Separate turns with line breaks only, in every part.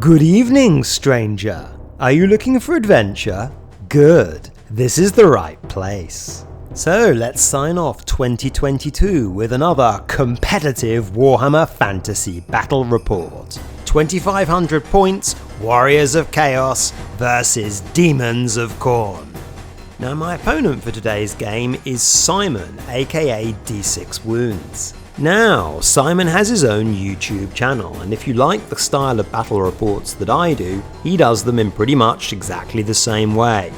Good evening, stranger. Are you looking for adventure? Good. This is the right place. So let's sign off 2022 with another competitive Warhammer Fantasy Battle report. 2500 points, Warriors of Chaos versus Demons of Khorne. Now my opponent for today's game is Simon, aka D6 Wounds. Now, Simon has his own YouTube channel, and if you like the style of battle reports that I do, he does them in pretty much exactly the same way.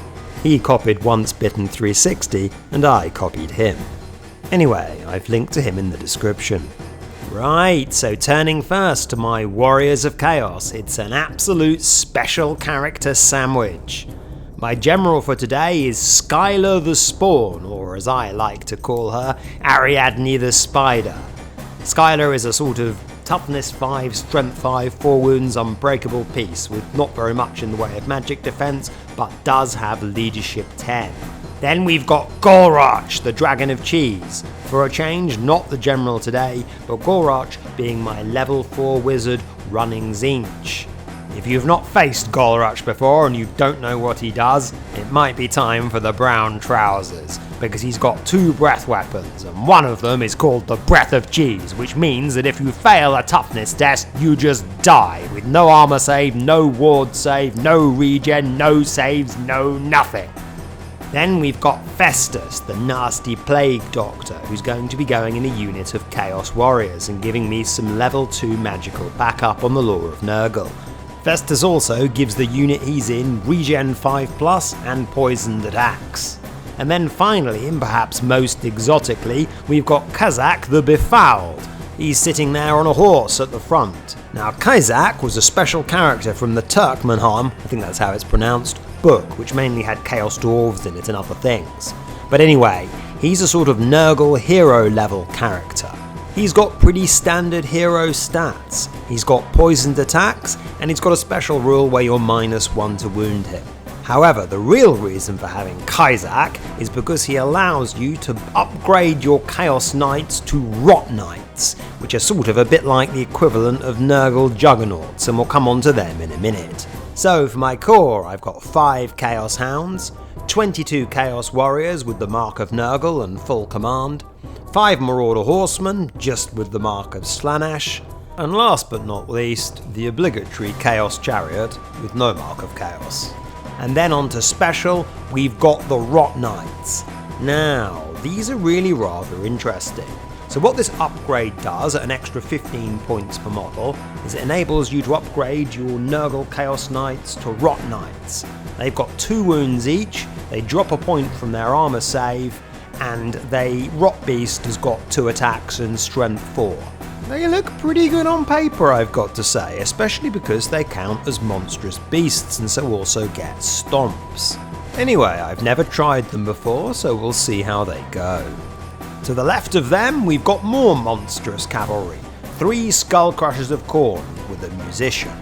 He copied Once Bitten 360, and I copied him. Anyway, I've linked to him in the description. Right, so turning first to my Warriors of Chaos, it's an absolute special character sandwich. My general for today is Skylar the Spawn, or as I like to call her, Ariadne the Spider. Skylar is a sort of toughness 5, strength 5, 4 wounds, unbreakable piece with not very much in the way of magic defense, but does have leadership 10. Then we've got Gorach, the Dragon of Cheese. For a change, not the general today, but Gorach being my level 4 wizard running Tzeentch. If you've not faced Gorach before and you don't know what he does, it might be time for the brown trousers, because he's got 2 breath weapons, and one of them is called the Breath of Cheese, which means that if you fail a toughness test, you just die, with no armor save, no ward save, no regen, no saves, no nothing. Then we've got Festus, the nasty plague doctor, who's going to be going in a unit of Chaos Warriors and giving me some level 2 magical backup on the lore of Nurgle. Festus also gives the unit he's in regen 5+ and poisoned attacks. And then finally, and perhaps most exotically, we've got Kazak the Befouled. He's sitting there on a horse at the front. Now Kazak was a special character from the Turkmenham, I think that's how it's pronounced, book, which mainly had Chaos Dwarves in it and other things. But anyway, he's a sort of Nurgle hero level character. He's got pretty standard hero stats. He's got poisoned attacks, and he's got a special rule where you're -1 to wound him. However, the real reason for having Kazak is because he allows you to upgrade your Chaos Knights to Rot Knights, which are sort of a bit like the equivalent of Nurgle Juggernauts, and we'll come on to them in a minute. So for my core, I've got 5 Chaos Hounds, 22 Chaos Warriors with the Mark of Nurgle and full command, 5 Marauder Horsemen, just with the Mark of Slaanesh, and last but not least, the obligatory Chaos Chariot with no Mark of Chaos. And then on to special, we've got the Rot Knights. Now, these are really rather interesting. So what this upgrade does at an extra 15 points per model is it enables you to upgrade your Nurgle Chaos Knights to Rot Knights. They've got 2 wounds each, they drop a point from their armor save, and they Rot Beast has got 2 attacks and strength 4. They look pretty good on paper, I've got to say, especially because they count as monstrous beasts and so also get stomps. Anyway, I've never tried them before, so we'll see how they go. To the left of them, we've got more monstrous cavalry, 3 Skull Crushers of Khorne with a musician.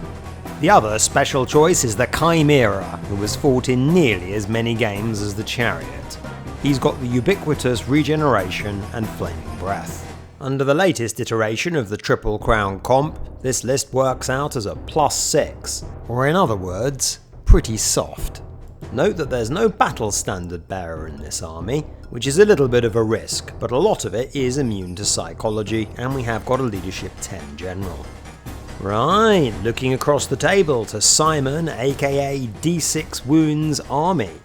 The other special choice is the Chimera, who has fought in nearly as many games as the Chariot. He's got the ubiquitous regeneration and flaming breath. Under the latest iteration of the Triple Crown comp, this list works out as a +6, or in other words, pretty soft. Note that there's no battle standard bearer in this army, which is a little bit of a risk, but a lot of it is immune to psychology, and we have got a leadership 10 general. Right, looking across the table to Simon, aka D6 Wounds army.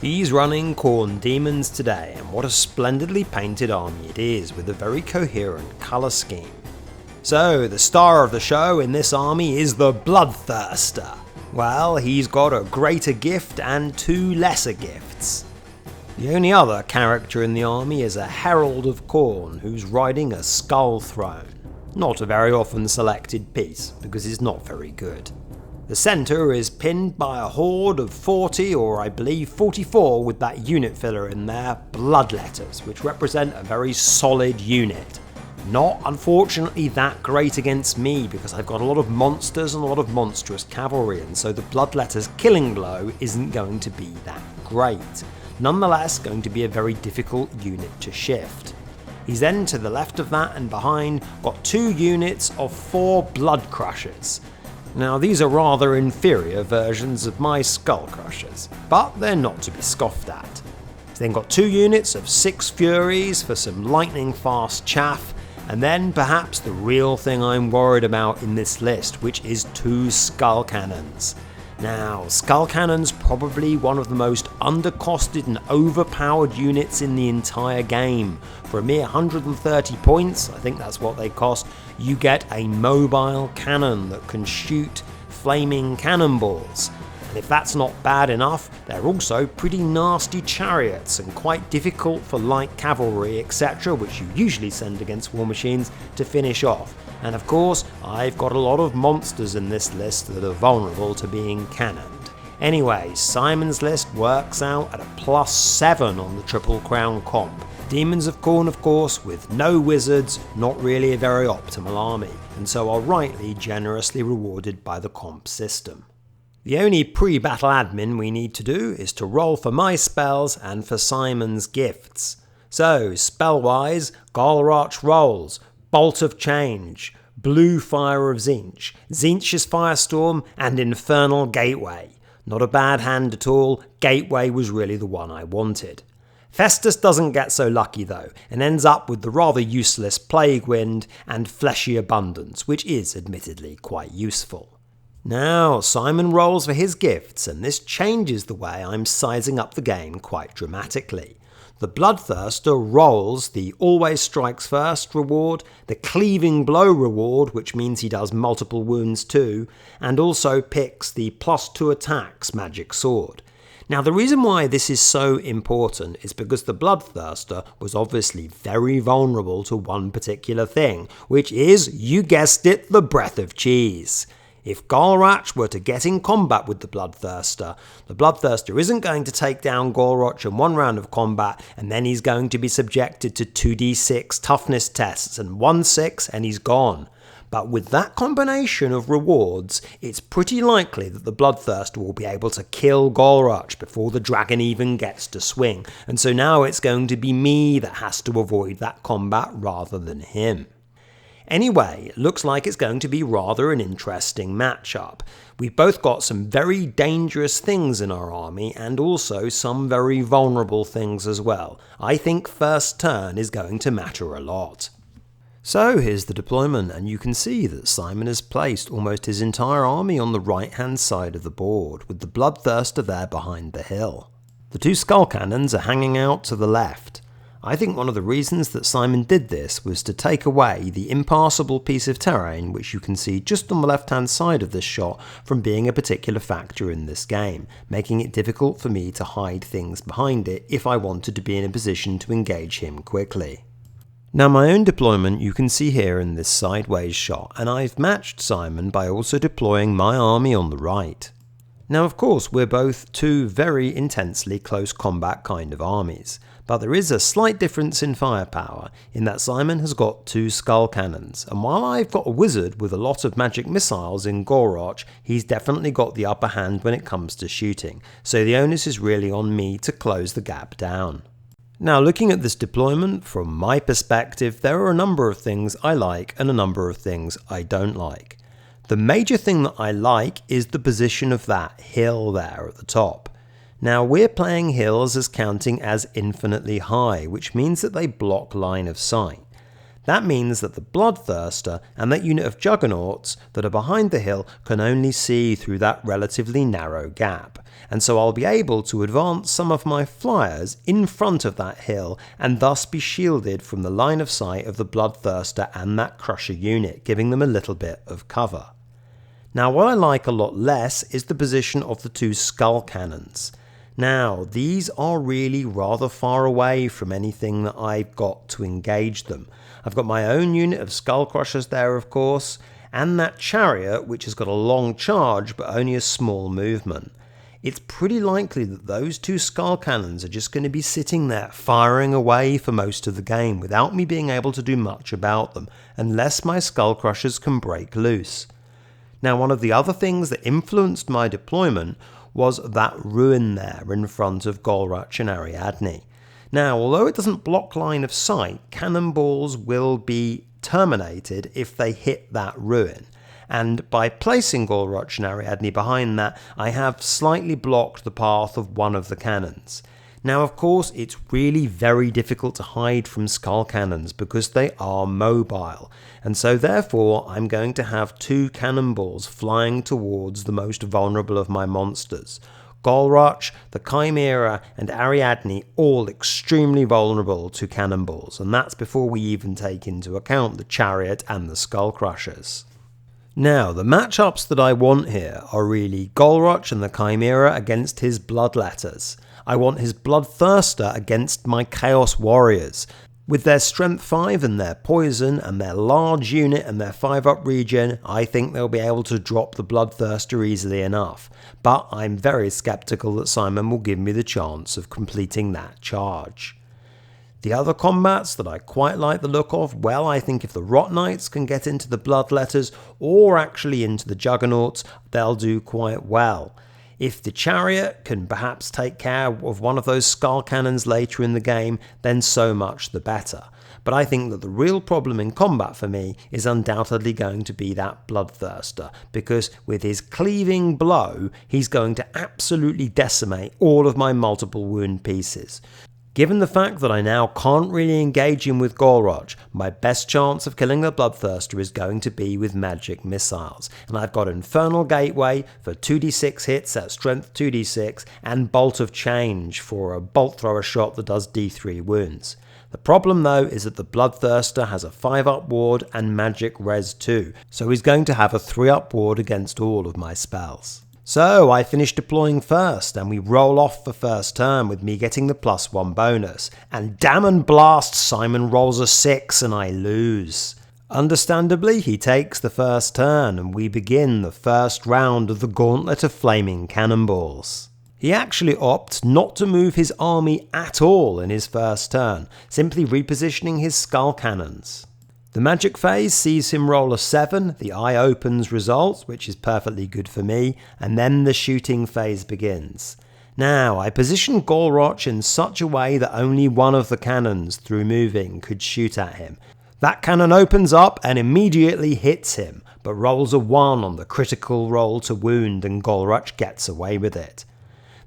He's running Khorne Demons today, and what a splendidly painted army it is, with a very coherent colour scheme. So, the star of the show in this army is the Bloodthirster. Well, he's got a greater gift and 2 lesser gifts. The only other character in the army is a Herald of Khorne, who's riding a Skull Throne. Not a very often selected piece, because it's not very good. The centre is pinned by a horde of 40, or I believe 44 with that unit filler in there, Bloodletters, which represent a very solid unit. Not, unfortunately, that great against me, because I've got a lot of monsters and a lot of monstrous cavalry, and so the Bloodletters' killing blow isn't going to be that great. Nonetheless, going to be a very difficult unit to shift. He's then to the left of that and behind got 2 units of 4 Blood Crushers. Now these are rather inferior versions of my Skull Crushers, but they're not to be scoffed at. We've then got 2 units of 6 Furies for some lightning fast chaff, and then perhaps the real thing I'm worried about in this list, which is 2 Skull Cannons. Now, Skull Cannon's probably one of the most undercosted and overpowered units in the entire game. For a mere 130 points, I think that's what they cost, you get a mobile cannon that can shoot flaming cannonballs. And if that's not bad enough, they're also pretty nasty chariots and quite difficult for light cavalry, etc., which you usually send against war machines to finish off. And of course, I've got a lot of monsters in this list that are vulnerable to being cannoned. Anyway, Simon's list works out at a +7 on the Triple Crown comp. Demons of Khorne, of course, with no wizards, not really a very optimal army, and so are rightly generously rewarded by the comp system. The only pre-battle admin we need to do is to roll for my spells and for Simon's gifts. So, spell-wise, Golroch rolls Bolt of Change, Blue Fire of Tzeentch, Tzeentch's Firestorm, and Infernal Gateway. Not a bad hand at all, Gateway was really the one I wanted. Festus doesn't get so lucky though, and ends up with the rather useless Plague Wind and Fleshy Abundance, which is admittedly quite useful. Now, Simon rolls for his gifts, and this changes the way I'm sizing up the game quite dramatically. The Bloodthirster rolls the Always Strikes First reward, the Cleaving Blow reward, which means he does multiple wounds too, and also picks the +2 attacks magic sword. Now the reason why this is so important is because the Bloodthirster was obviously very vulnerable to one particular thing, which is, you guessed it, the Breath of Cheese. If Golroch were to get in combat with the Bloodthirster isn't going to take down Golroch in one round of combat, and then he's going to be subjected to 2d6 toughness tests and 1/6 and he's gone. But with that combination of rewards, it's pretty likely that the Bloodthirster will be able to kill Golroch before the dragon even gets to swing, and so now it's going to be me that has to avoid that combat rather than him. Anyway, it looks like it's going to be rather an interesting matchup. We've both got some very dangerous things in our army and also some very vulnerable things as well. I think first turn is going to matter a lot. So here's the deployment, and you can see that Simon has placed almost his entire army on the right hand side of the board, with the Bloodthirster there behind the hill. The 2 Skull Cannons are hanging out to the left. I think one of the reasons that Simon did this was to take away the impassable piece of terrain which you can see just on the left hand side of this shot from being a particular factor in this game, making it difficult for me to hide things behind it if I wanted to be in a position to engage him quickly. Now my own deployment you can see here in this sideways shot, and I've matched Simon by also deploying my army on the right. Now of course we're both 2 very intensely close combat kind of armies, but there is a slight difference in firepower in that Simon has got 2 Skull Cannons, and while I've got a wizard with a lot of magic missiles in Golroch, he's definitely got the upper hand when it comes to shooting, so the onus is really on me to close the gap down. Now looking at this deployment from my perspective, there are a number of things I like and a number of things I don't like. The major thing that I like is the position of that hill there at the top. Now we're playing hills as counting as infinitely high, which means that they block line of sight. That means that the Bloodthirster and that unit of Juggernauts that are behind the hill can only see through that relatively narrow gap, and so I'll be able to advance some of my flyers in front of that hill and thus be shielded from the line of sight of the Bloodthirster and that Crusher unit, giving them a little bit of cover. Now what I like a lot less is the position of the 2 Skull Cannons. Now, these are really rather far away from anything that I've got to engage them. I've got my own unit of Skull Crushers there, of course, and that chariot, which has got a long charge but only a small movement. It's pretty likely that those 2 Skull Cannons are just going to be sitting there firing away for most of the game without me being able to do much about them, unless my Skull Crushers can break loose. Now, one of the other things that influenced my deployment was that ruin there in front of Golroch and Ariadne. Now, although it doesn't block line of sight, cannonballs will be terminated if they hit that ruin. and by placing Golroch and Ariadne behind that, I have slightly blocked the path of one of the cannons. Now, of course, it's really very difficult to hide from skull cannons because they are mobile, and so therefore I'm going to have 2 cannonballs flying towards the most vulnerable of my monsters. Golroch, the Chimera, and Ariadne all extremely vulnerable to cannonballs, and that's before we even take into account the Chariot and the Skull Crushers. Now, the matchups that I want here are really Golroch and the Chimera against his Bloodletters. I want his Bloodthirster against my Chaos Warriors. With their strength 5 and their poison and their large unit and their 5-up regen, I think they'll be able to drop the Bloodthirster easily enough. But I'm very skeptical that Simon will give me the chance of completing that charge. The other combats that I quite like the look of, well, I think if the Rot Knights can get into the Bloodletters or actually into the Juggernauts, they'll do quite well. If the Chariot can perhaps take care of one of those skull cannons later in the game, then so much the better. But I think that the real problem in combat for me is undoubtedly going to be that Bloodthirster, because with his cleaving blow, he's going to absolutely decimate all of my multiple wound pieces. Given the fact that I now can't really engage him with Golroch, my best chance of killing the Bloodthirster is going to be with magic missiles. And I've got Infernal Gateway for 2d6 hits at strength 2d6 and Bolt of Change for a bolt thrower shot that does d3 wounds. The problem though is that the Bloodthirster has a 5-up ward and magic res 2, so he's going to have a 3-up ward against all of my spells. So I finish deploying first, and we roll off for first turn with me getting the +1 bonus, and damn and blast, Simon rolls a 6 and I lose. Understandably, he takes the first turn and we begin the first round of the Gauntlet of Flaming Cannonballs. He actually opts not to move his army at all in his first turn, simply repositioning his skull cannons. The magic phase sees him roll a 7, the eye opens results, which is perfectly good for me, and then the shooting phase begins. Now, I position Golroch in such a way that only one of the cannons, through moving, could shoot at him. That cannon opens up and immediately hits him, but rolls a 1 on the critical roll to wound and Golroch gets away with it.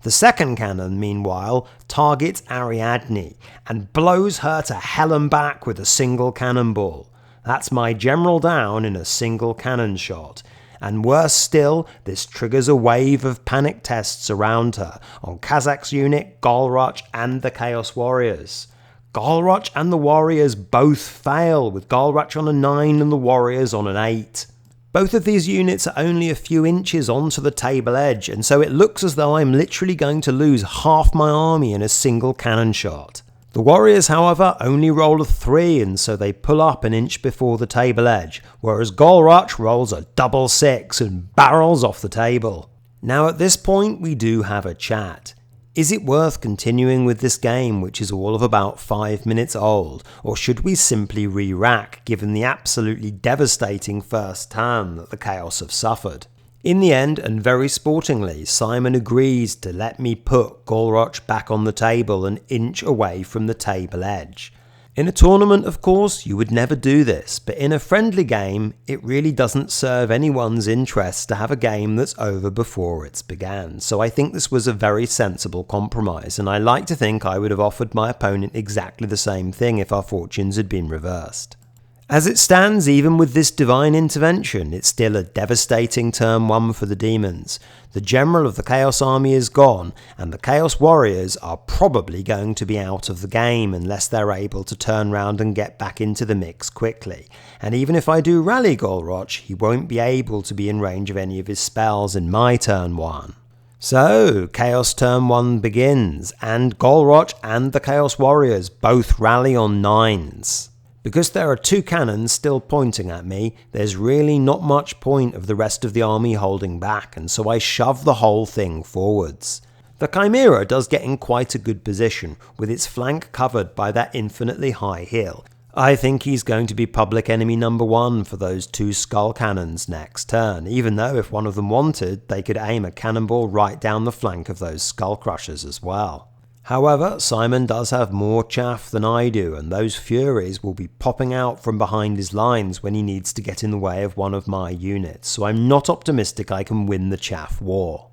The second cannon, meanwhile, targets Ariadne and blows her to hell and back with a single cannonball. That's my general down in a single cannon shot. And worse still, this triggers a wave of panic tests around her on Kazak's unit, Golroch and the Chaos Warriors. Golroch and the Warriors both fail, with Golroch on a 9 and the Warriors on an 8. Both of these units are only a few inches onto the table edge, and so it looks as though I'm literally going to lose half my army in a single cannon shot. The Warriors, however, only roll a 3, and so they pull up an inch before the table edge, whereas Golroch rolls a double 6 and barrels off the table. Now at this point we do have a chat. Is it worth continuing with this game, which is all of about 5 minutes old, or should we simply re-rack given the absolutely devastating first turn that the Chaos have suffered? In the end, and very sportingly, Simon agrees to let me put Golroch back on the table an inch away from the table edge. In a tournament, of course, you would never do this, but in a friendly game, it really doesn't serve anyone's interest to have a game that's over before it's began, so I think this was a very sensible compromise, and I like to think I would have offered my opponent exactly the same thing if our fortunes had been reversed. As it stands, even with this divine intervention, it's still a devastating turn 1 for the Daemons. The general of the Chaos army is gone, and the Chaos Warriors are probably going to be out of the game unless they're able to turn round and get back into the mix quickly. And even if I do rally Golroch, he won't be able to be in range of any of his spells in my turn 1. So, Chaos turn 1 begins, and Golroch and the Chaos Warriors both rally on 9s. Because there are 2 cannons still pointing at me, there's really not much point of the rest of the army holding back, and so I shove the whole thing forwards. The Chimera does get in quite a good position, with its flank covered by that infinitely high hill. I think he's going to be public enemy number 1 for those 2 skull cannons next turn, even though if one of them wanted, they could aim a cannonball right down the flank of those skull crushers as well. However, Simon does have more chaff than I do, and those Furies will be popping out from behind his lines when he needs to get in the way of one of my units, so I'm not optimistic I can win the chaff war.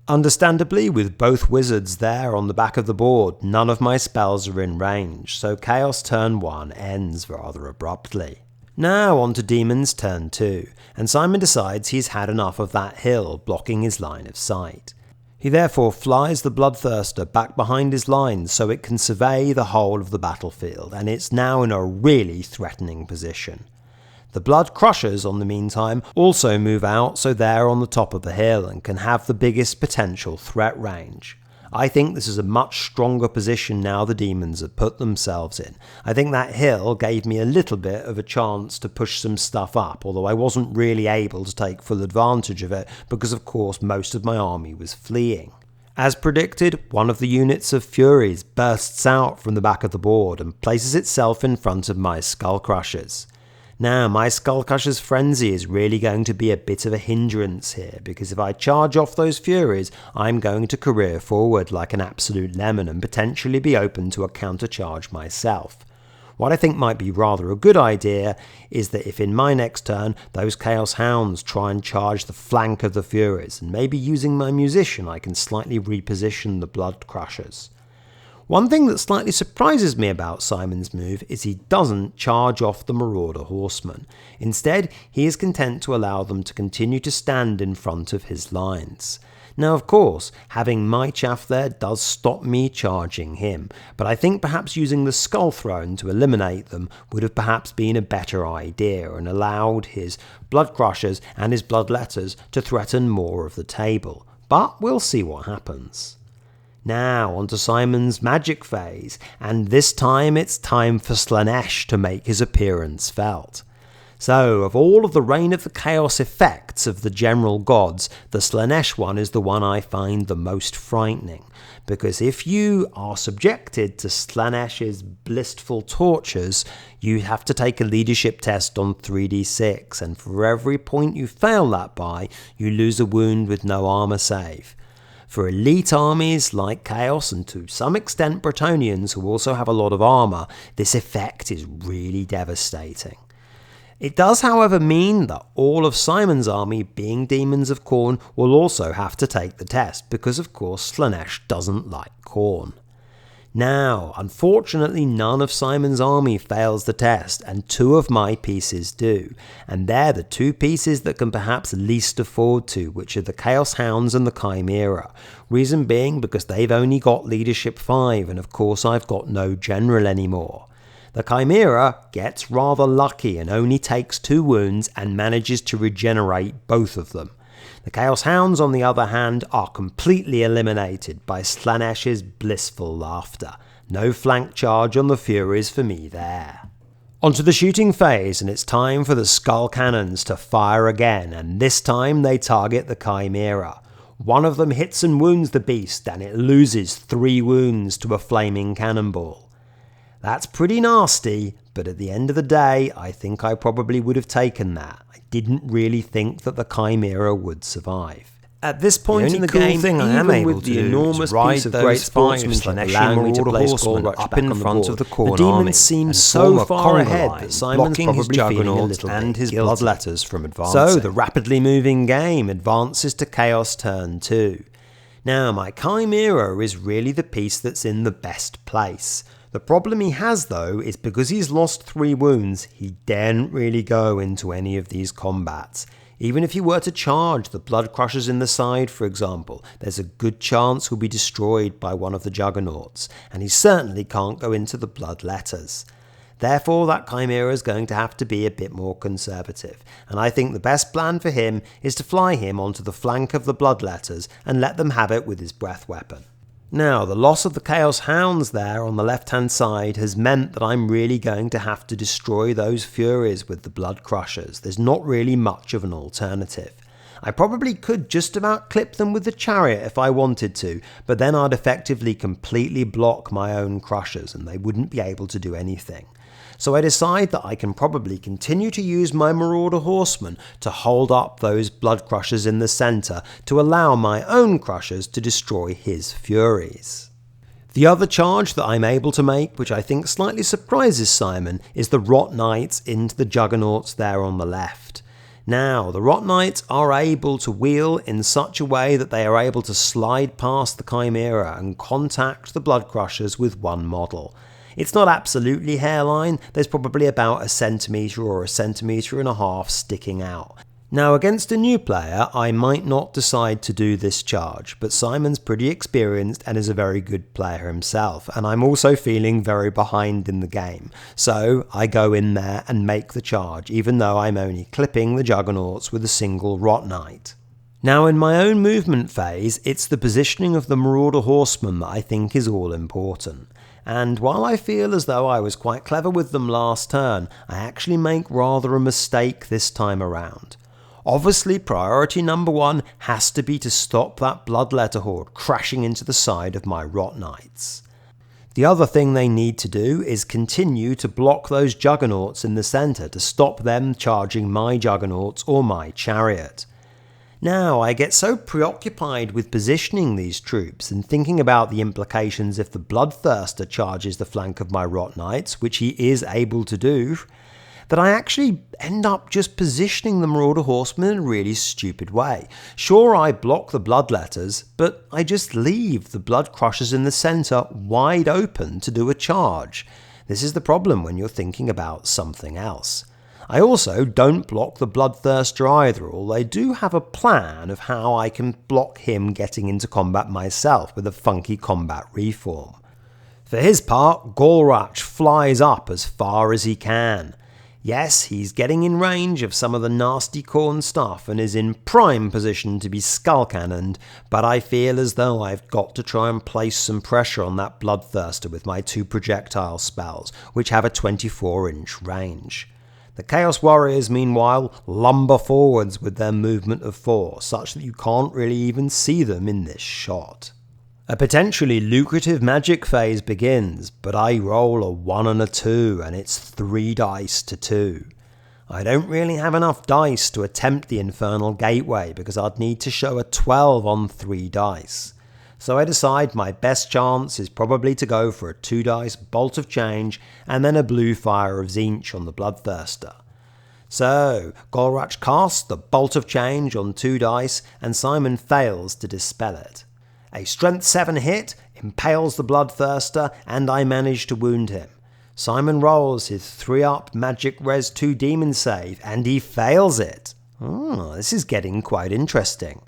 Understandably, with both wizards there on the back of the board, none of my spells are in range, so Chaos turn 1 ends rather abruptly. Now on to Demons turn 2, and Simon decides he's had enough of that hill blocking his line of sight. He therefore flies the Bloodthirster back behind his lines so it can survey the whole of the battlefield, and it's now in a really threatening position. The Blood Crushers, on the meantime, also move out so they're on the top of the hill and can have the biggest potential threat range. I think this is a much stronger position now the Demons have put themselves in. I think that hill gave me a little bit of a chance to push some stuff up, although I wasn't really able to take full advantage of it because of course most of my army was fleeing. As predicted, one of the units of Furies bursts out from the back of the board and places itself in front of my Skull Crushers. Now, my Skull Crusher's Frenzy is really going to be a bit of a hindrance here, because if I charge off those Furies, I'm going to career forward like an absolute lemon and potentially be open to a countercharge myself. What I think might be rather a good idea is that if in my next turn those Chaos Hounds try and charge the flank of the Furies, and maybe using my Musician I can slightly reposition the Blood Crushers. One thing that slightly surprises me about Simon's move is he doesn't charge off the Marauder Horsemen. Instead, he is content to allow them to continue to stand in front of his lines. Now of course, having my chaff there does stop me charging him, but I think perhaps using the Skull Throne to eliminate them would have perhaps been a better idea and allowed his Blood Crushers and his Bloodletters to threaten more of the table. But we'll see what happens. Now onto Simon's magic phase, and this time it's time for Slaanesh to make his appearance felt. So, of all of the Reign of the Chaos effects of the general gods, the Slaanesh one is the one I find the most frightening, because if you are subjected to Slaanesh's blissful tortures, you have to take a leadership test on 3d6, and for every point you fail that by, you lose a wound with no armor save. For elite armies like Chaos and to some extent Bretonnians who also have a lot of armour, this effect is really devastating. It does however mean that all of Simon's army, being Demons of Khorne, will also have to take the test because of course Slaanesh doesn't like Khorne. Now, unfortunately none of Simon's army fails the test, and 2 of my pieces do, and they're the 2 pieces that can perhaps least afford to, which are the Chaos Hounds and the Chimera. Reason being because they've only got leadership 5, and of course I've got no general anymore. The Chimera gets rather lucky and only takes 2 wounds and manages to regenerate both of them. The Chaos Hounds, on the other hand, are completely eliminated by Slaanesh's blissful laughter. No flank charge on the Furies for me there. Onto the shooting phase, and it's time for the Skull Cannons to fire again, and this time they target the Chimera. One of them hits and wounds the beast, and it loses 3 wounds to a flaming cannonball. That's pretty nasty, but at the end of the day, I think I probably would have taken that. I didn't really think that the Chimera would survive. At this point in the game, thing I am able to do is ride those great sportsmanship, allowing me to place Gorge up in front of the Khorne army. The Demons seem so far ahead that Simon's probably feeling a little and his Bloodletters from advancing. So the rapidly moving game advances to Chaos turn 2. Now my Chimera is really the piece that's in the best place. The problem he has though is because he's lost 3 wounds, he daren't really go into any of these combats. Even if he were to charge the Blood Crushers in the side, for example, there's a good chance he'll be destroyed by one of the Juggernauts, and he certainly can't go into the Bloodletters. Therefore, that Chimera is going to have to be a bit more conservative, and I think the best plan for him is to fly him onto the flank of the Bloodletters and let them have it with his breath weapon. Now, the loss of the Chaos Hounds there on the left-hand side has meant that I'm really going to have to destroy those Furies with the Blood Crushers. There's not really much of an alternative. I probably could just about clip them with the chariot if I wanted to, but then I'd effectively completely block my own crushers and they wouldn't be able to do anything. So I decide that I can probably continue to use my Marauder Horsemen to hold up those blood crushers in the centre to allow my own crushers to destroy his furies. The other charge that I'm able to make, which I think slightly surprises Simon, is the Rot Knights into the Juggernauts there on the left. Now, the Rot Knights are able to wheel in such a way that they are able to slide past the Chimera and contact the Blood Crushers with one model. It's not absolutely hairline, there's probably about a centimetre or a centimetre and a half sticking out. Now against a new player, I might not decide to do this charge, but Simon's pretty experienced and is a very good player himself, and I'm also feeling very behind in the game. So I go in there and make the charge, even though I'm only clipping the Juggernauts with a single Rot Knight. Now in my own movement phase, it's the positioning of the Marauder Horsemen that I think is all important. And while I feel as though I was quite clever with them last turn, I actually make rather a mistake this time around. Obviously, priority number one has to be to stop that Bloodletter Horde crashing into the side of my Rot Knights. The other thing they need to do is continue to block those Juggernauts in the centre to stop them charging my Juggernauts or my Chariot. Now, I get so preoccupied with positioning these troops and thinking about the implications if the Bloodthirster charges the flank of my Rot Knights, which he is able to do, that I actually end up just positioning the Marauder Horsemen in a really stupid way. Sure, I block the Bloodletters, but I just leave the Blood Crushers in the centre wide open to do a charge. This is the problem when you're thinking about something else. I also don't block the Bloodthirster either, although I do have a plan of how I can block him getting into combat myself with a funky combat reform. For his part, Gorach flies up as far as he can. Yes, he's getting in range of some of the nasty Khorne stuff and is in prime position to be skull cannoned, but I feel as though I've got to try and place some pressure on that Bloodthirster with my 2 projectile spells, which have a 24-inch range. The Chaos Warriors, meanwhile, lumber forwards with their movement of 4, such that you can't really even see them in this shot. A potentially lucrative magic phase begins, but I roll a 1 and a 2, and it's 3 dice to 2. I don't really have enough dice to attempt the Infernal Gateway, because I'd need to show a 12 on 3 dice. So I decide my best chance is probably to go for a 2 dice Bolt of Change and then a Blue Fire of Tzeentch on the Bloodthirster. So Gorach casts the Bolt of Change on 2 dice and Simon fails to dispel it. A Strength 7 hit impales the Bloodthirster and I manage to wound him. Simon rolls his 3-up Magic Res 2 Demon save and he fails it. This is getting quite interesting.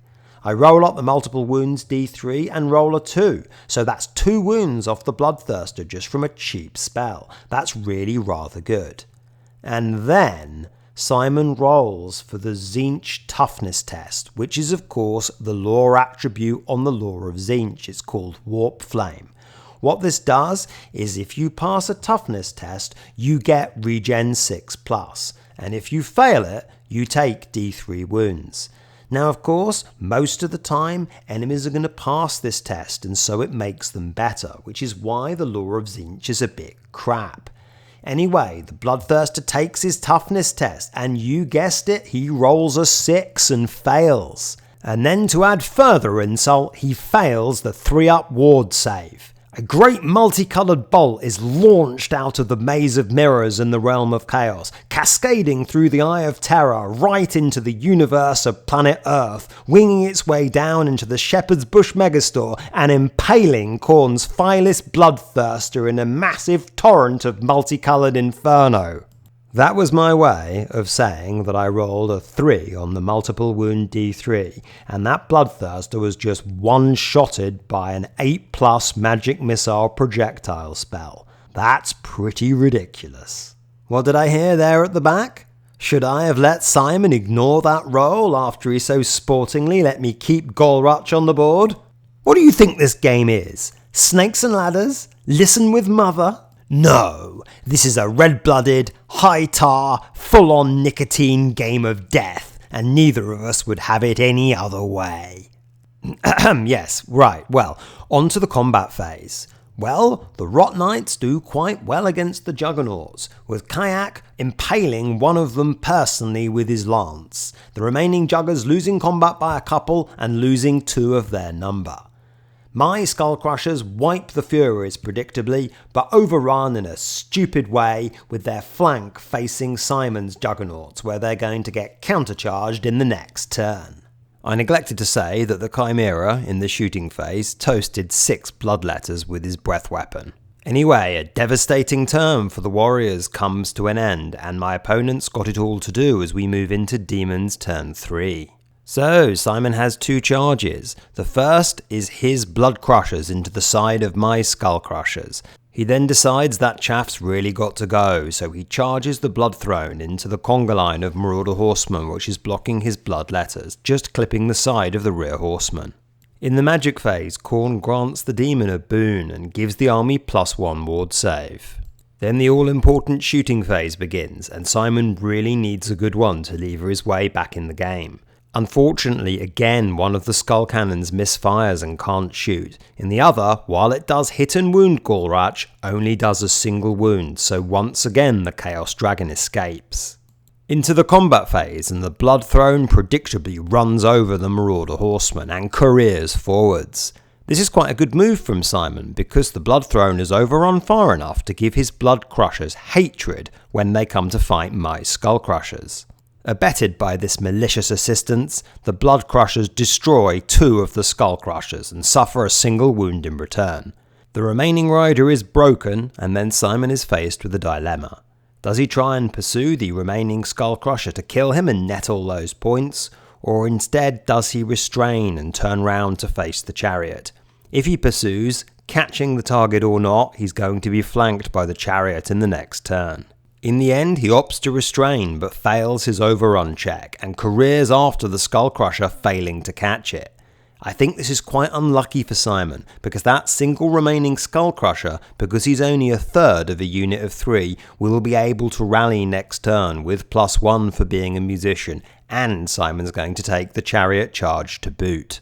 I roll up the multiple wounds d3 and roll a 2, so that's 2 wounds off the Bloodthirster just from a cheap spell. That's really rather good. And then Simon rolls for the Tzeentch toughness test, which is of course the lore attribute on the lore of Tzeentch. It's called Warp Flame. What this does is if you pass a toughness test, you get regen 6+, and if you fail it, you take d3 wounds. Now, of course, most of the time, enemies are going to pass this test, and so it makes them better, which is why the lore of Tzeentch is a bit crap. Anyway, the Bloodthirster takes his toughness test, and you guessed it, he rolls a 6 and fails. And then to add further insult, he fails the 3-up ward save. A great multicoloured bolt is launched out of the maze of mirrors in the realm of chaos, cascading through the Eye of Terror right into the universe of planet Earth, winging its way down into the Shepherd's Bush megastore and impaling Khorne's vilest Bloodthirster in a massive torrent of multicoloured inferno. That was my way of saying that I rolled a 3 on the multiple wound d3, and that Bloodthirster was just one-shotted by an 8+ magic missile projectile spell. That's pretty ridiculous. What did I hear there at the back? Should I have let Simon ignore that roll after he so sportingly let me keep Gorach on the board? What do you think this game is? Snakes and ladders? Listen with mother? No, this is a red-blooded, high-tar, full-on nicotine game of death. and neither of us would have it any other way. Yes, right, well, on to the combat phase. Well, the Rot Knights do quite well against the Juggernauts, with Kayak impaling one of them personally with his lance, the remaining Juggers losing combat by a couple and losing 2 of their number. My Skullcrushers wipe the Furies predictably, but overrun in a stupid way with their flank facing Simon's Juggernauts, where they're going to get countercharged in the next turn. I neglected to say that the Chimera, in the shooting phase, toasted 6 bloodletters with his breath weapon. Anyway, a devastating turn for the Warriors comes to an end, and my opponent's got it all to do as we move into Daemons turn 3. So, Simon has 2 charges. The first is his Blood Crushers into the side of my Skull Crushers. He then decides that chaff's really got to go, so he charges the Blood Throne into the conga line of Marauder Horsemen, which is blocking his blood letters, just clipping the side of the rear horseman. In the magic phase, Khorne grants the demon a boon and gives the army +1 ward save. Then the all-important shooting phase begins, and Simon really needs a good one to lever his way back in the game. Unfortunately, again, one of the skull cannons misfires and can't shoot. In the other, while it does hit and wound Galrach, only does a single wound, so once again the Chaos Dragon escapes. Into the combat phase, and the Blood Throne predictably runs over the Marauder Horseman and careers forwards. This is quite a good move from Simon, because the Blood Throne is overrun far enough to give his Blood Crushers hatred when they come to fight my Skull Crushers. Abetted by this malicious assistance, the Blood Crushers destroy 2 of the Skull Crushers and suffer a single wound in return. The remaining rider is broken, and then Simon is faced with a dilemma. Does he try and pursue the remaining Skull Crusher to kill him and net all those points, or instead does he restrain and turn round to face the chariot? If he pursues, catching the target or not, he's going to be flanked by the chariot in the next turn. In the end, he opts to restrain, but fails his overrun check, and careers after the Skull Crusher, failing to catch it. I think this is quite unlucky for Simon, because that single remaining Skull Crusher, because he's only a third of a unit of 3, will be able to rally next turn with +1 for being a musician, and Simon's going to take the chariot charge to boot.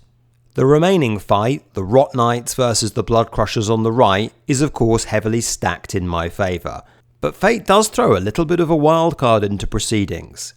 The remaining fight, the Rot Knights versus the Blood Crushers on the right, is of course heavily stacked in my favour. But fate does throw a little bit of a wildcard into proceedings.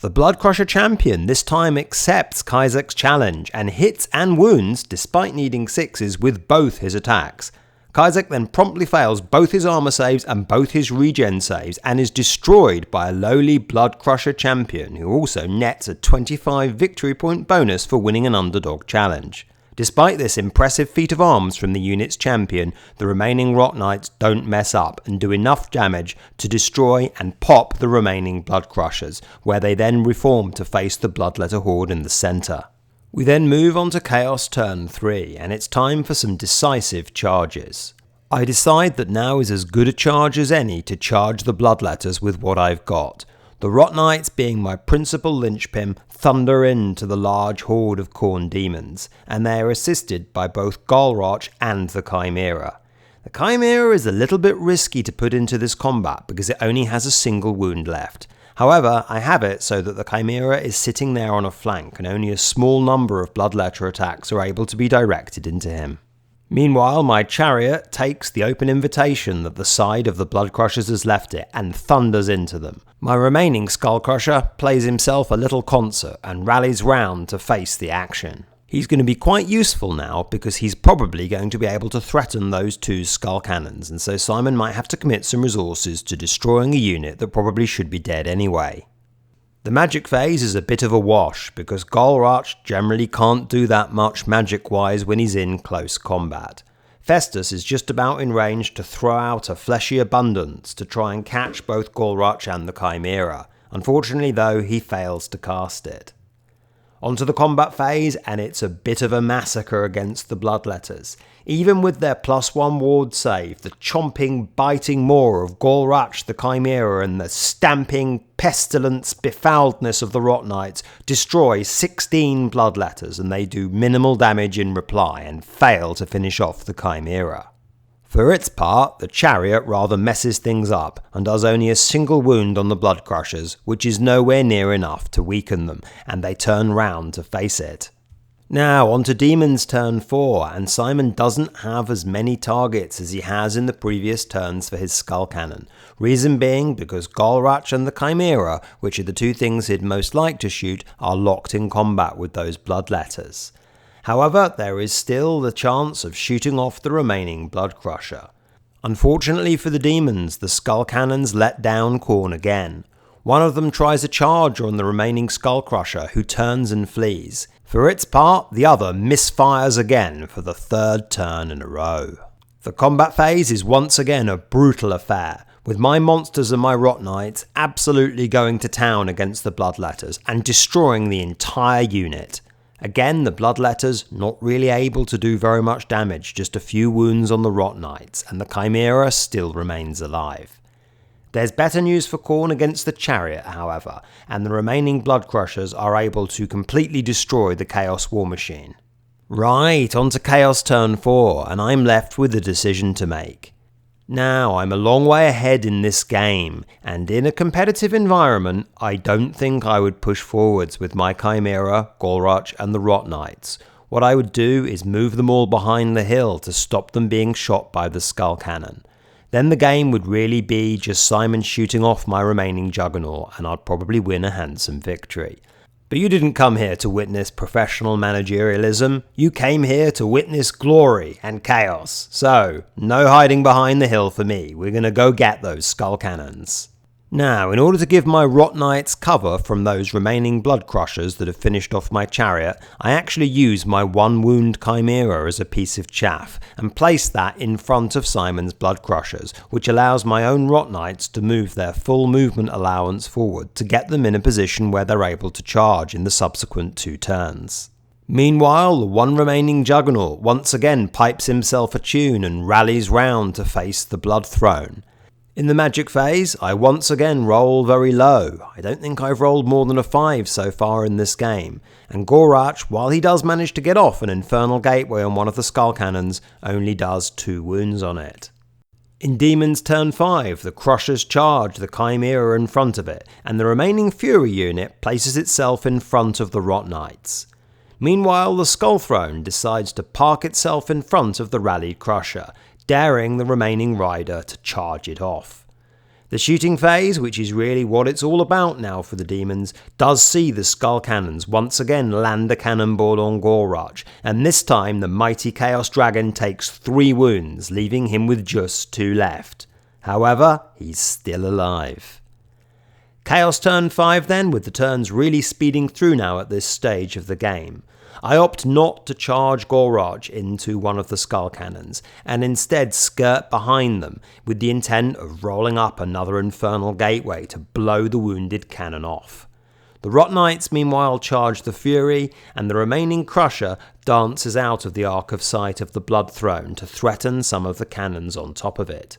The Blood Crusher champion this time accepts Kaizak's challenge and hits and wounds, despite needing 6s, with both his attacks. Kaizak then promptly fails both his armor saves and both his regen saves and is destroyed by a lowly Blood Crusher champion who also nets a 25 victory point bonus for winning an underdog challenge. Despite this impressive feat of arms from the unit's champion, the remaining Rot Knights don't mess up and do enough damage to destroy and pop the remaining Blood Crushers, where they then reform to face the Bloodletter Horde in the centre. We then move on to Chaos turn 3, and it's time for some decisive charges. I decide that now is as good a charge as any to charge the Bloodletters with what I've got. The Rot Knights, being my principal linchpin, thunder into the large horde of Khorne demons, and they are assisted by both Galrach and the Chimera. The Chimera is a little bit risky to put into this combat because it only has a single wound left. However, I have it so that the Chimera is sitting there on a flank and only a small number of Bloodletter attacks are able to be directed into him. Meanwhile, my chariot takes the open invitation that the side of the Blood Crushers has left it and thunders into them. My remaining Skull Crusher plays himself a little concert and rallies round to face the action. He's going to be quite useful now because he's probably going to be able to threaten those 2 skull cannons, and so Simon might have to commit some resources to destroying a unit that probably should be dead anyway. The magic phase is a bit of a wash because Galrach generally can't do that much magic-wise when he's in close combat. Festus is just about in range to throw out a fleshy abundance to try and catch both Galrach and the Chimera. Unfortunately though, he fails to cast it. Onto the combat phase, and it's a bit of a massacre against the Bloodletters. Even with their +1 ward save, the chomping, biting maw of Galrach the Chimera and the stamping, pestilence, befouledness of the Rot Knights destroy 16 Bloodletters, and they do minimal damage in reply and fail to finish off the Chimera. For its part, the chariot rather messes things up and does only a single wound on the blood crushers, which is nowhere near enough to weaken them, and they turn round to face it. Now on to Daemons turn 4, and Simon doesn't have as many targets as he has in the previous turns for his skull cannon. Reason being because Golrach and the Chimera, which are the two things he'd most like to shoot, are locked in combat with those bloodletters. However, there is still the chance of shooting off the remaining blood crusher. Unfortunately for the Daemons, the skull cannons let down Khorne again. One of them tries a charge on the remaining skull crusher, who turns and flees. For its part, the other misfires again for the third turn in a row. The combat phase is once again a brutal affair, with my monsters and my Rot Knights absolutely going to town against the bloodletters and destroying the entire unit. Again, the bloodletters not really able to do very much damage, just a few wounds on the Rot Knights, and the Chimera still remains alive. There's better news for Khorne against the chariot, however, and the remaining blood crushers are able to completely destroy the Chaos War Machine. Right, on to Chaos turn 4, and I'm left with a decision to make. Now, I'm a long way ahead in this game, and in a competitive environment, I don't think I would push forwards with my Chimera, Golrach and the Rot Knights. What I would do is move them all behind the hill to stop them being shot by the skull cannon. Then the game would really be just Simon shooting off my remaining Juggernaut, and I'd probably win a handsome victory. But you didn't come here to witness professional managerialism, you came here to witness glory and chaos. So, no hiding behind the hill for me, we're gonna go get those skull cannons. Now, in order to give my Rot Knights cover from those remaining blood crushers that have finished off my chariot, I actually use my one wound Chimera as a piece of chaff, and place that in front of Simon's blood crushers, which allows my own Rot Knights to move their full movement allowance forward to get them in a position where they're able to charge in the subsequent 2 turns. Meanwhile, the one remaining Juggernaut once again pipes himself a tune and rallies round to face the Blood Throne. In the magic phase, I once again roll very low. I don't think I've rolled more than a 5 so far in this game, and Golrach, while he does manage to get off an Infernal Gateway on one of the skull cannons, only does 2 wounds on it. In Daemons turn 5, the Crushers charge the Chimera in front of it, and the remaining Fury unit places itself in front of the Rot Knights. Meanwhile, the Skull Throne decides to park itself in front of the rallied Crusher, daring the remaining rider to charge it off. The shooting phase, which is really what it's all about now for the Daemons, does see the skull cannons once again land a cannonball on Golrach, and this time the mighty Chaos Dragon takes 3 wounds, leaving him with just 2 left. However, he's still alive. Chaos turn 5 then, with the turns really speeding through now at this stage of the game. I opt not to charge Golrach into one of the skull cannons, and instead skirt behind them with the intent of rolling up another Infernal Gateway to blow the wounded cannon off. The Rot Knights meanwhile charge the Fury, and the remaining Crusher dances out of the arc of sight of the Blood Throne to threaten some of the cannons on top of it.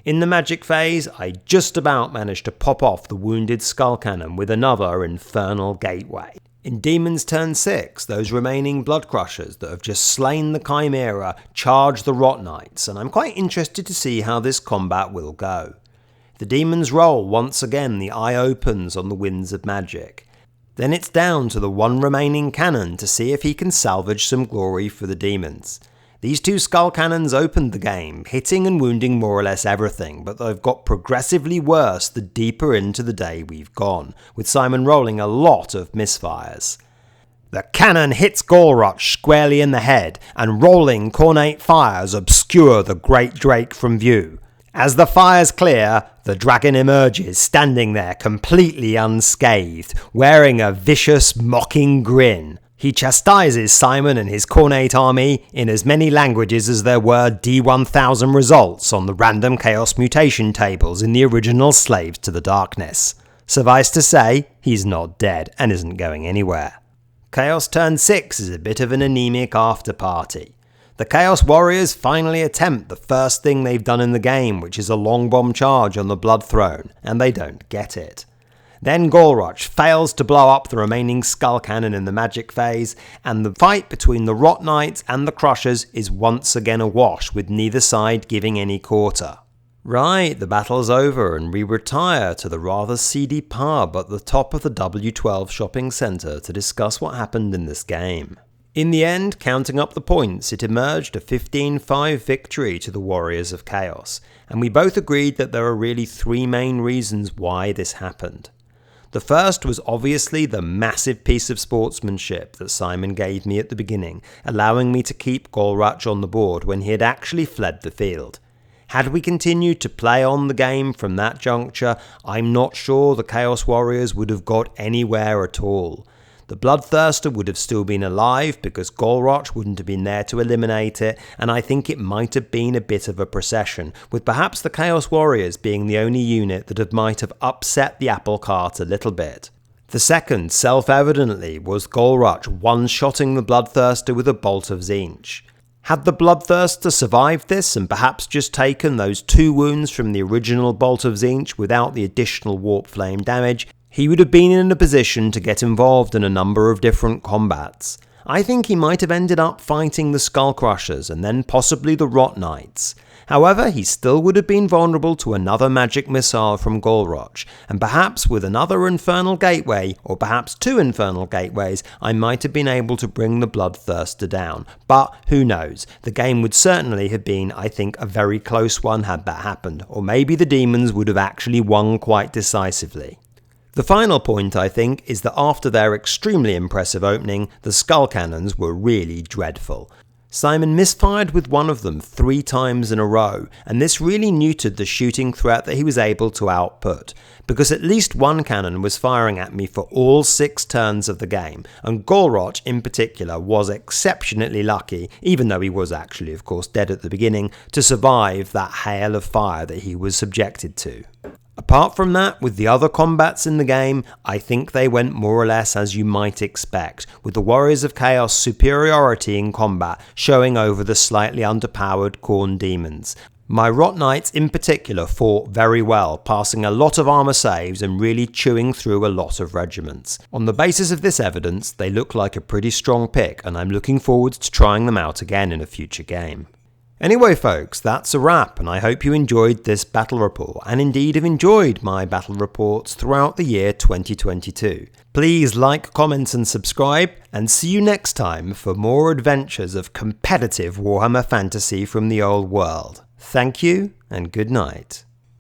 In the magic phase, I just about managed to pop off the wounded skull cannon with another Infernal Gateway. In Daemons turn 6, those remaining blood crushers that have just slain the Chimera charge the Rot Knights, and I'm quite interested to see how this combat will go. The Daemons roll once again, the eye opens on the winds of magic. Then it's down to the one remaining cannon to see if he can salvage some glory for the Daemons. These 2 skull cannons opened the game, hitting and wounding more or less everything, but they've got progressively worse the deeper into the day we've gone, with Simon rolling a lot of misfires. The cannon hits Golrach squarely in the head, and rolling cornate fires obscure the great Drake from view. As the fires clear, the dragon emerges, standing there completely unscathed, wearing a vicious, mocking grin. He chastises Simon and his Cornate army in as many languages as there were D1000 results on the random chaos mutation tables in the original Slaves to the Darkness. Suffice to say, he's not dead and isn't going anywhere. Chaos turn 6 is a bit of an anemic after-party. The Chaos Warriors finally attempt the first thing they've done in the game, which is a long bomb charge on the Blood Throne, and they don't get it. Then Golruch fails to blow up the remaining Skull Cannon in the magic phase, and the fight between the Rot Knights and the Crushers is once again a wash, with neither side giving any quarter. Right, the battle's over and we retire to the rather seedy pub at the top of the W12 shopping centre to discuss what happened in this game. In the end, counting up the points, it emerged a 15-5 victory to the Warriors of Chaos, and we both agreed that there are really three main reasons why this happened. The first was obviously the massive piece of sportsmanship that Simon gave me at the beginning, allowing me to keep Golruch on the board when he had actually fled the field. Had we continued to play on the game from that juncture, I'm not sure the Chaos Warriors would have got anywhere at all. The Bloodthirster would have still been alive because Golruch wouldn't have been there to eliminate it, and I think it might have been a bit of a procession, with perhaps the Chaos Warriors being the only unit that might have upset the apple cart a little bit. The second, self-evidently, was Golruch one-shotting the Bloodthirster with a bolt of Tzeentch. Had the Bloodthirster survived this and perhaps just taken those 2 wounds from the original bolt of Tzeentch without the additional warp flame damage, he would have been in a position to get involved in a number of different combats. I think he might have ended up fighting the Skull Crushers and then possibly the Rot Knights. However, he still would have been vulnerable to another magic missile from Golruch, and perhaps with another Infernal Gateway, or perhaps 2 Infernal Gateways, I might have been able to bring the Bloodthirster down. But who knows? The game would certainly have been, I think, a very close one had that happened, or maybe the Daemons would have actually won quite decisively. The final point, I think, is that after their extremely impressive opening, the Skull Cannons were really dreadful. Simon misfired with one of them 3 times in a row, and this really neutered the shooting threat that he was able to output, because at least one cannon was firing at me for all 6 turns of the game, and Golruch in particular was exceptionally lucky, even though he was actually of course dead at the beginning, to survive that hail of fire that he was subjected to. Apart from that, with the other combats in the game, I think they went more or less as you might expect, with the Warriors of Chaos' superiority in combat showing over the slightly underpowered Khorne Demons. My Rot Knights in particular fought very well, passing a lot of armour saves and really chewing through a lot of regiments. On the basis of this evidence, they look like a pretty strong pick, and I'm looking forward to trying them out again in a future game. Anyway folks, that's a wrap, and I hope you enjoyed this battle report, and indeed have enjoyed my battle reports throughout the year 2022. Please like, comment and subscribe, and see you next time for more adventures of competitive Warhammer Fantasy from the old world. Thank you, and good night.